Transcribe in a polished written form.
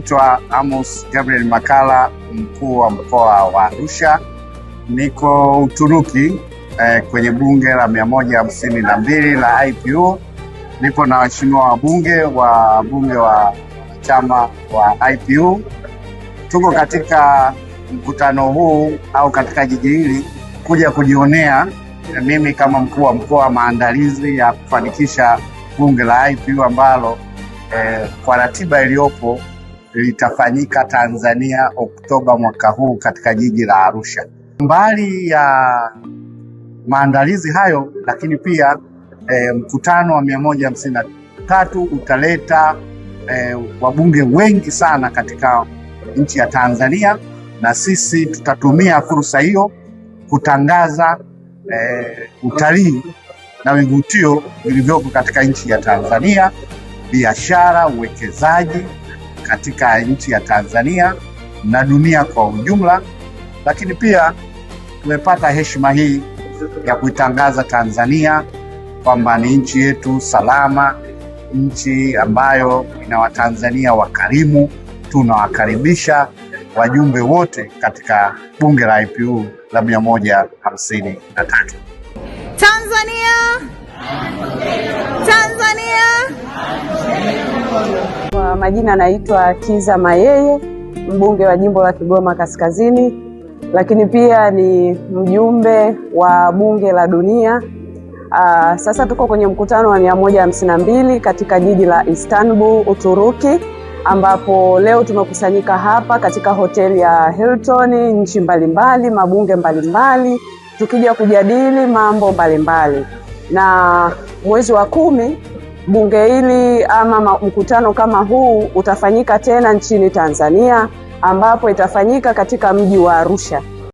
Naitwa Amos Gabriel Makalla, mkuu wa mkoa wa Arusha. Niko Uturuki kwenye bunge la 152 la IPU. Nipo na waheshimiwa wabunge wa chama wa IPU. Tuko katika mkutano huu au katika jiji hili kuja kujionea mimi kama mkuu wa mkoa maandalizi ya kufanikisha bunge la IPU ambalo kwa ratiba iliyopo litafanyika Tanzania Oktoba mwaka huu katika jiji la Arusha. Mbali ya maandalizi hayo, lakini pia mkutano wa 153 utaleta wabunge wengi sana katika nchi ya Tanzania, na sisi tutatumia fursa hiyo kutangaza utalii na vivutio vilivyopo katika nchi ya Tanzania, biashara, uwekezaji katika nchi ya Tanzania na dunia kwa ujumla. Lakini pia tumepata heshima hii ya kuitangaza Tanzania kwamba ni nchi yetu salama, nchi ambayo ina Watanzania wakarimu. Tunawakaribisha wajumbe wote katika bunge la IPU la 153. Tanzania. Kwa majina naitwa Kiza Mayeye, mbunge wa jimbo la Kigoma Kaskazini, lakini pia ni mjumbe wa bunge la dunia. Sasa tuko kwenye mkutano wa 152 katika jiji la Istanbul, Uturuki, ambapo leo tumekusanyika hapa katika hoteli ya Hilton, nchi mbalimbali, mabunge mbalimbali, tukija kujadili mambo mbalimbali. Na mwezi wa 10 bunge hili ama mkutano kama huu utafanyika tena nchini Tanzania, ambapo itafanyika katika mji wa Arusha.